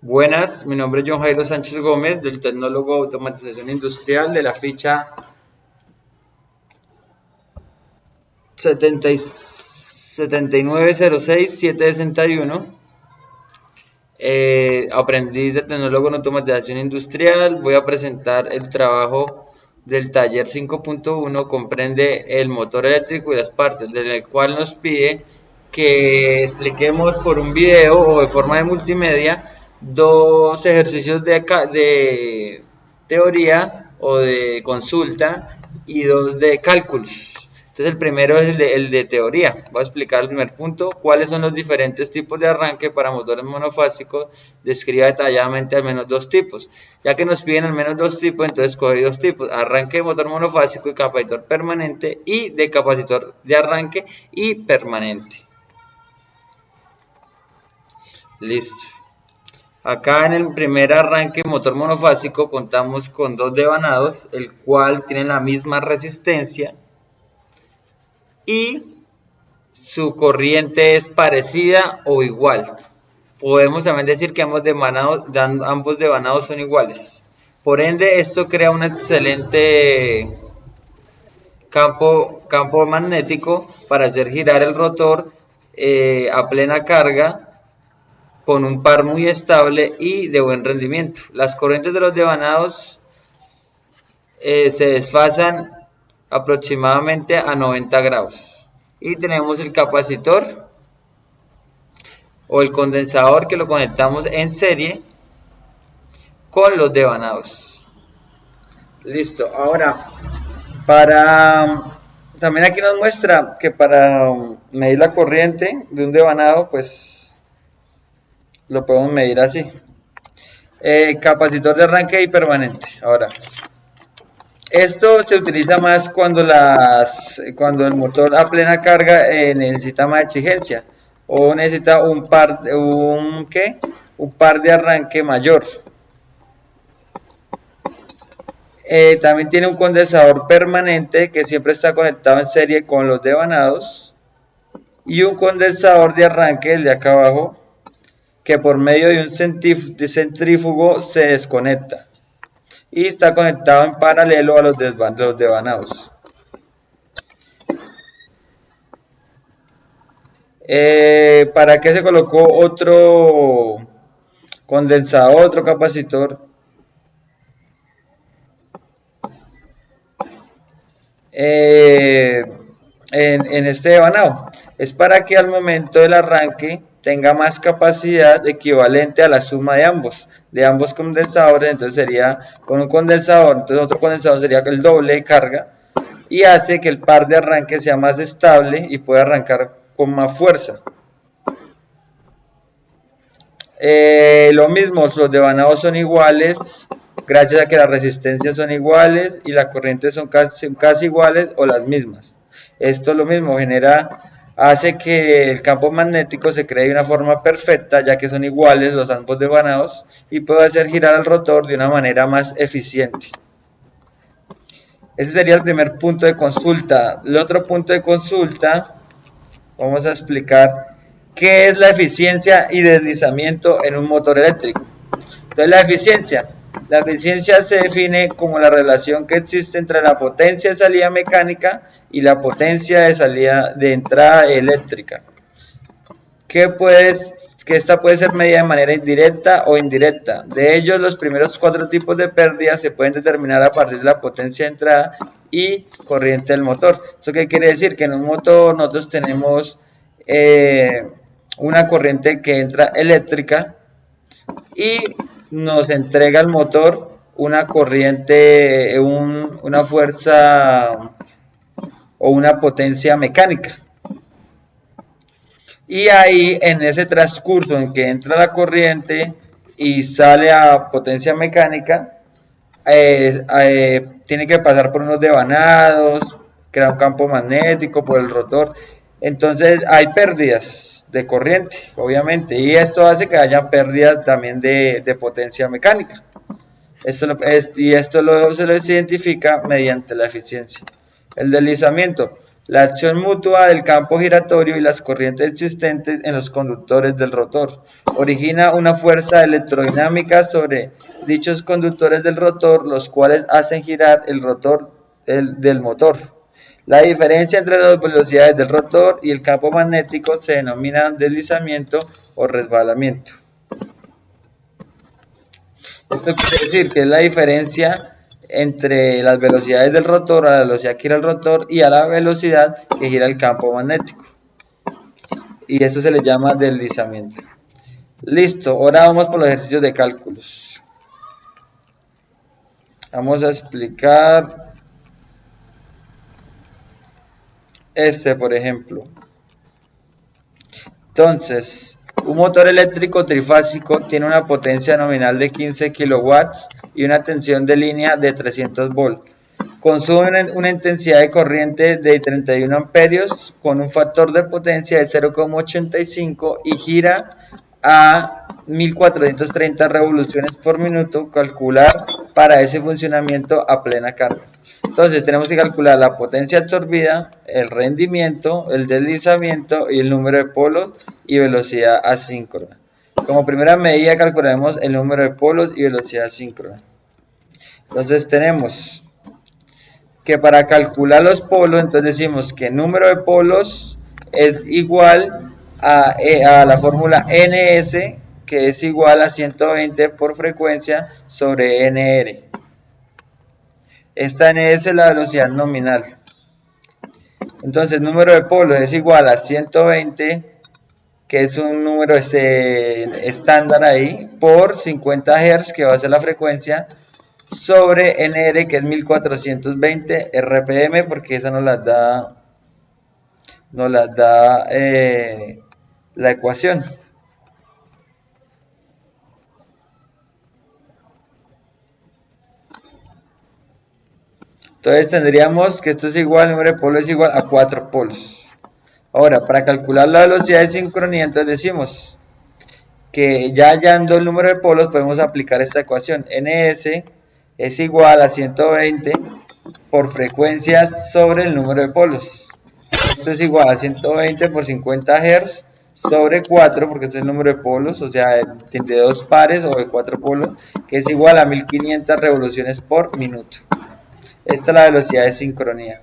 Buenas, mi nombre es John Jairo Sánchez Gómez, del Tecnólogo de Automatización Industrial de la ficha 7906761. Aprendiz de Tecnólogo en Automatización Industrial. Voy a presentar el trabajo del taller 5.1. Comprende el motor eléctrico y las partes, del cual nos pide que expliquemos por un video o de forma de multimedia dos ejercicios de teoría o de consulta y dos de cálculos. Entonces el primero es el de teoría. Voy a explicar el primer punto: cuáles son los diferentes tipos de arranque para motores monofásicos. Describa detalladamente al menos dos tipos. Ya que nos piden al menos dos tipos, entonces escoge dos tipos: arranque de motor monofásico y capacitor permanente, y de capacitor de arranque y permanente. Listo. Acá en el primer arranque motor monofásico contamos con dos devanados, el cual tiene la misma resistencia y su corriente es parecida o igual. Podemos también decir que ambos devanados son iguales. Por ende, esto crea un excelente campo magnético para hacer girar el rotor a plena carga, con un par muy estable y de buen rendimiento. Las corrientes de los devanados se desfasan aproximadamente a 90 grados. Y tenemos el capacitor o el condensador, que lo conectamos en serie con los devanados. Listo. Ahora, también aquí nos muestra que para medir la corriente de un devanado, pues lo podemos medir así. Capacitor de arranque y permanente. Ahora, esto se utiliza más cuando el motor a plena carga necesita más exigencia, o necesita un par de arranque mayor. También tiene un condensador permanente que siempre está conectado en serie con los devanados, y un condensador de arranque, el de acá abajo, que por medio de un centrífugo se desconecta y está conectado en paralelo a los devanados. ¿Para qué se colocó otro condensador, otro capacitor? En este devanado es para que al momento del arranque tenga más capacidad equivalente a la suma de ambos condensadores. Entonces sería con un condensador, entonces otro condensador sería el doble de carga, y hace que el par de arranque sea más estable y pueda arrancar con más fuerza. Lo mismo, los devanados son iguales gracias a que las resistencias son iguales y las corrientes son casi iguales o las mismas. Esto lo mismo hace que el campo magnético se cree de una forma perfecta, ya que son iguales los ambos devanados, y puede hacer girar el rotor de una manera más eficiente. Ese sería el primer punto de consulta. El otro punto de consulta, vamos a explicar qué es la eficiencia y deslizamiento en un motor eléctrico. Entonces, la eficiencia se define como la relación que existe entre la potencia de salida mecánica y la potencia de entrada eléctrica, que esta puede ser medida de manera directa o indirecta. De ellos, los primeros 4 tipos de pérdidas se pueden determinar a partir de la potencia de entrada y corriente del motor. ¿Eso qué quiere decir? Que en un motor nosotros tenemos una corriente que entra eléctrica y nos entrega el motor una corriente, una fuerza o una potencia mecánica. Y ahí, en ese transcurso en que entra la corriente y sale a potencia mecánica, tiene que pasar por unos devanados, crea un campo magnético por el rotor. Entonces hay pérdidas de corriente, obviamente, y esto hace que haya pérdidas también de potencia mecánica. Esto se lo identifica mediante la eficiencia. El deslizamiento. La acción mutua del campo giratorio y las corrientes existentes en los conductores del rotor origina una fuerza electrodinámica sobre dichos conductores del rotor, los cuales hacen girar el rotor del motor. La diferencia entre las velocidades del rotor y el campo magnético se denomina deslizamiento o resbalamiento. Esto quiere decir que es la diferencia entre las velocidades del rotor, a la velocidad que gira el rotor y a la velocidad que gira el campo magnético. Y esto se le llama deslizamiento. Listo, ahora vamos por los ejercicios de cálculos. Vamos a explicar este, por ejemplo. Entonces, un motor eléctrico trifásico tiene una potencia nominal de 15 kilowatts y una tensión de línea de 300 volts. Consume una intensidad de corriente de 31 amperios con un factor de potencia de 0,85 y gira a 1430 revoluciones por minuto. Calcular para ese funcionamiento a plena carga. Entonces tenemos que calcular la potencia absorbida, el rendimiento, el deslizamiento y el número de polos y velocidad asíncrona. Como primera medida calcularemos el número de polos y velocidad asíncrona. Entonces tenemos que para calcular los polos, entonces decimos que el número de polos es igual a la fórmula NS, que es igual a 120 por frecuencia sobre NR. Esta NS es la velocidad nominal. Entonces el número de polos es igual a 120, que es un número estándar ahí, por 50 Hz, que va a ser la frecuencia, sobre NR, que es 1420 RPM, porque esa nos las da la ecuación. Entonces tendríamos que esto es igual, el número de polos es igual a 4 polos. Ahora, para calcular la velocidad de sincronía, entonces decimos que ya hallando el número de polos podemos aplicar esta ecuación. NS es igual a 120 por frecuencia sobre el número de polos. Esto es igual a 120 por 50 Hz sobre 4, porque este es el número de polos, o sea, de 2 pares o de 4 polos, que es igual a 1500 revoluciones por minuto. Esta es la velocidad de sincronía.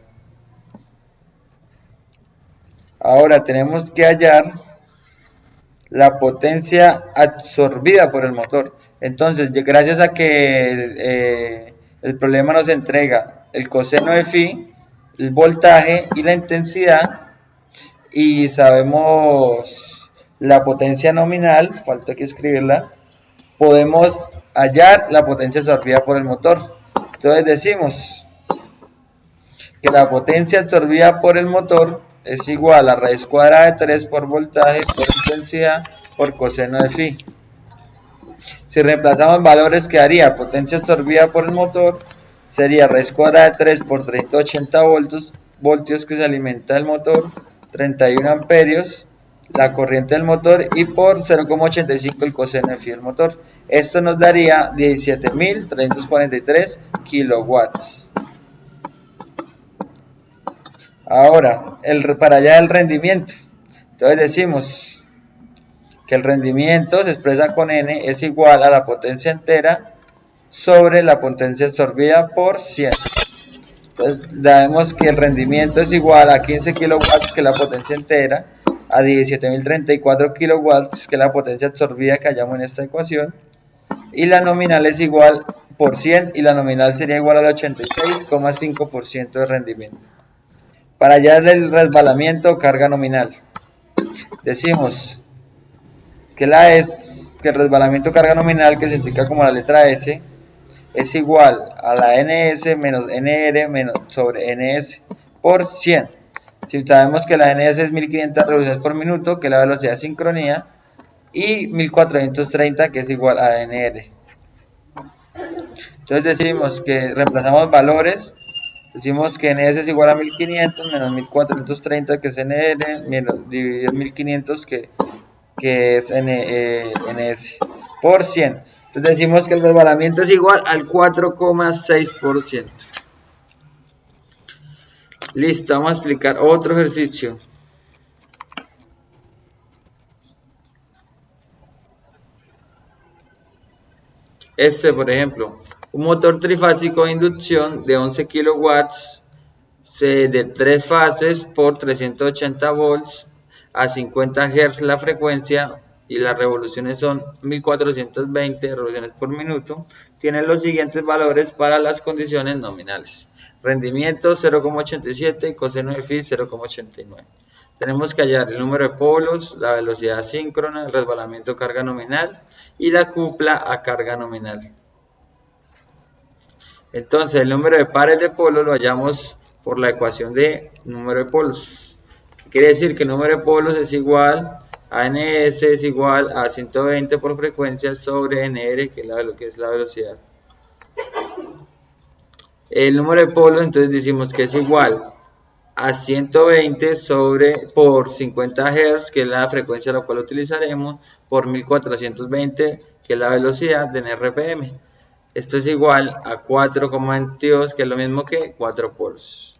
Ahora tenemos que hallar la potencia absorbida por el motor. Entonces, gracias a que el problema nos entrega el coseno de phi, el voltaje y la intensidad, y sabemos la potencia nominal, falta que escribirla, podemos hallar la potencia absorbida por el motor. Entonces decimos que la potencia absorbida por el motor es igual a raíz cuadrada de 3 por voltaje por intensidad por coseno de phi. Si reemplazamos valores, quedaría potencia absorbida por el motor sería raíz cuadrada de 3 por 380 voltios que se alimenta el motor, 31 amperios la corriente del motor y por 0,85 el coseno de phi del motor. Esto nos daría 17.343 kilowatts. Ahora, para allá del rendimiento. Entonces decimos que el rendimiento se expresa con N es igual a la potencia entera sobre la potencia absorbida por 100. Entonces sabemos que el rendimiento es igual a 15 kilowatts, que es la potencia entera, a 17.034 kilowatts, que es la potencia absorbida que hallamos en esta ecuación, y la nominal es igual por 100, y la nominal sería igual al 86,5% de rendimiento. Para hallar el resbalamiento o carga nominal, decimos que el resbalamiento carga nominal, que se indica como la letra S, es igual a la NS menos NR menos sobre NS por 100. Si sabemos que la NS es 1500 revoluciones por minuto, que es la velocidad de sincronía, y 1430, que es igual a NR. Entonces decimos que reemplazamos valores. Decimos que NS es igual a 1500 menos 1430, que es NR, menos dividido 1500, que es NS, por 100. Entonces decimos que el resbalamiento es igual al 4,6%. Listo, vamos a explicar otro ejercicio. Por ejemplo, un motor trifásico de inducción de 11 kilowatts de 3 fases por 380 volts a 50 Hz la frecuencia y las revoluciones son 1420 revoluciones por minuto, tiene los siguientes valores para las condiciones nominales. Rendimiento 0,87 y coseno de phi 0,89. Tenemos que hallar el número de polos, la velocidad síncrona, el resbalamiento carga nominal y la cupla a carga nominal. Entonces, el número de pares de polos lo hallamos por la ecuación de número de polos. Quiere decir que el número de polos es igual a ns es igual a 120 por frecuencia sobre nr, que es la velocidad. El número de polos, entonces decimos que es igual a 120 por 50 Hz, que es la frecuencia a la cual utilizaremos, por 1420, que es la velocidad de RPM. Esto es igual a 4,22, que es lo mismo que 4 polos.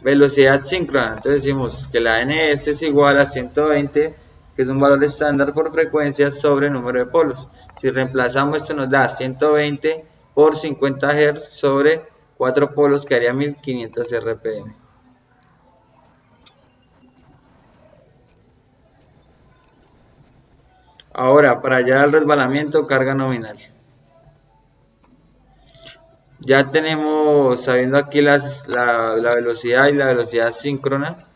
Velocidad síncrona, entonces decimos que la ns es igual a 120, que es un valor estándar por frecuencia, sobre el número de polos. Si reemplazamos esto nos da 120 por 50 Hz sobre 4 polos, que haría 1500 RPM. Ahora, para hallar el resbalamiento, carga nominal. Ya tenemos, sabiendo aquí la velocidad y la velocidad síncrona,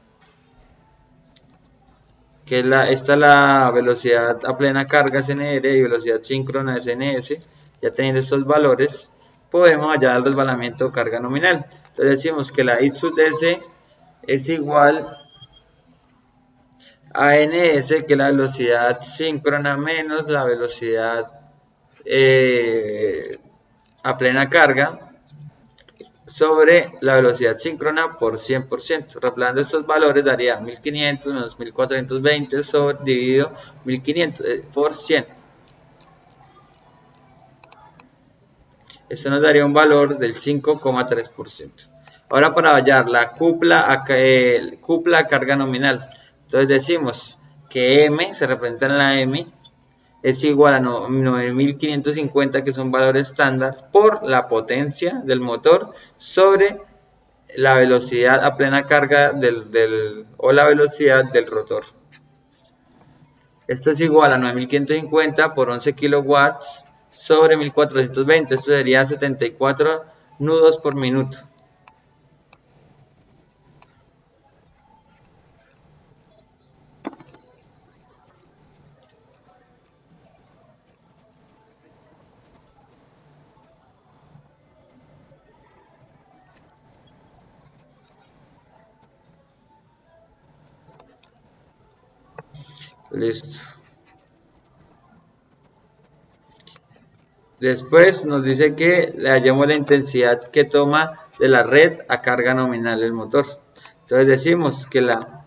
que esta es la velocidad a plena carga SNR y velocidad síncrona SNS. Ya teniendo estos valores, podemos hallar el resbalamiento carga nominal. Entonces decimos que la I sub S es igual a NS, que es la velocidad síncrona menos la velocidad a plena carga, sobre la velocidad síncrona por 100%. Reemplazando estos valores daría 1500 menos 1420 sobre dividido 1500 por 100. Esto nos daría un valor del 5,3%. Ahora, para hallar la cupla carga nominal, entonces decimos que M se representa en la M es igual a 9550, que es un valor estándar, por la potencia del motor sobre la velocidad a plena carga o la velocidad del rotor. Esto es igual a 9550 por 11 kilowatts sobre 1420. Esto sería 74 nudos por minuto. Listo. Después nos dice que le hallemos la intensidad que toma de la red a carga nominal el motor. Entonces decimos que la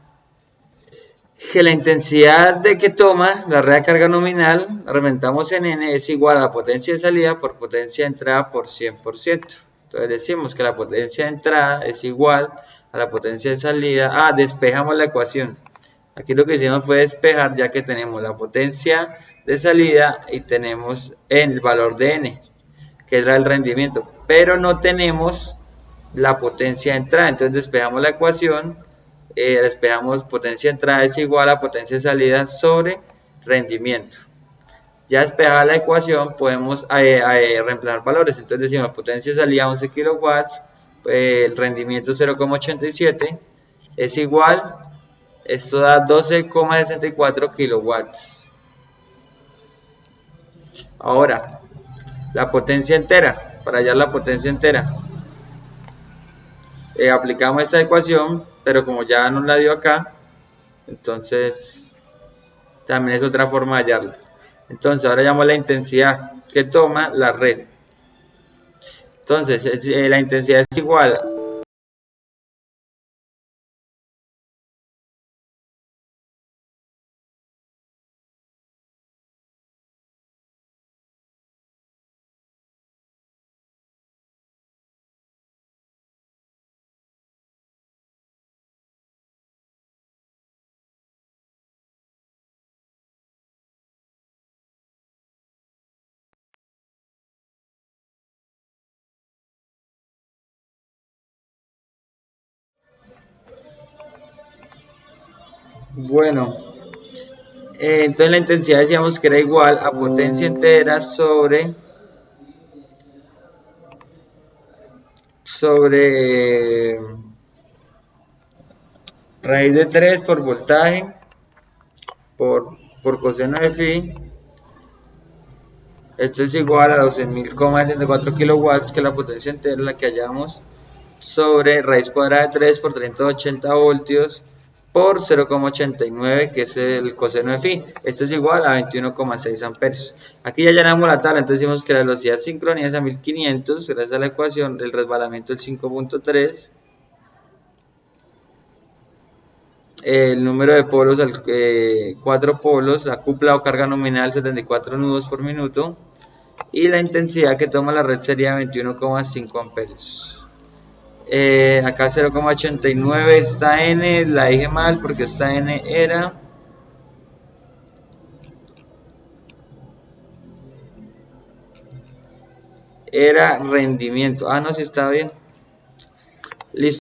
intensidad de que toma la red de carga nominal, la representamos en N, es igual a la potencia de salida por potencia de entrada por 100%. Entonces decimos que la potencia de entrada es igual a la potencia de salida. Despejamos la ecuación. Aquí lo que hicimos fue despejar, ya que tenemos la potencia de salida y tenemos el valor de N, que era el rendimiento, pero no tenemos la potencia de entrada. Entonces despejamos la ecuación, despejamos potencia de entrada es igual a potencia de salida sobre rendimiento. Ya despejada la ecuación podemos reemplazar valores. Entonces decimos potencia de salida 11 kilowatts, el rendimiento 0,87 es igual, esto da 12,64 kilowatts. Ahora, la potencia entera, para hallar la potencia entera, aplicamos esta ecuación, pero como ya nos la dio acá, entonces también es otra forma de hallarla. Entonces ahora llamo la intensidad que toma la red. Entonces la intensidad es igual Bueno, entonces la intensidad decíamos que era igual a potencia entera sobre raíz de 3 por voltaje por coseno de phi. Esto es igual a 12.000,64 kilowatts, que es la potencia entera, la que hallamos, sobre raíz cuadrada de 3 por 380 voltios por 0,89, que es el coseno de phi. Esto es igual a 21,6 amperios. Aquí ya llenamos la tabla, entonces decimos que la velocidad sincronía es a 1500, gracias a la ecuación, el resbalamiento es 5.3, el número de polos, 4 polos, la cupla o carga nominal 74 nudos por minuto, y la intensidad que toma la red sería 21,5 amperios. Acá 0,89, esta n la dije mal porque esta n era rendimiento. Ah, no, si está bien. Listo.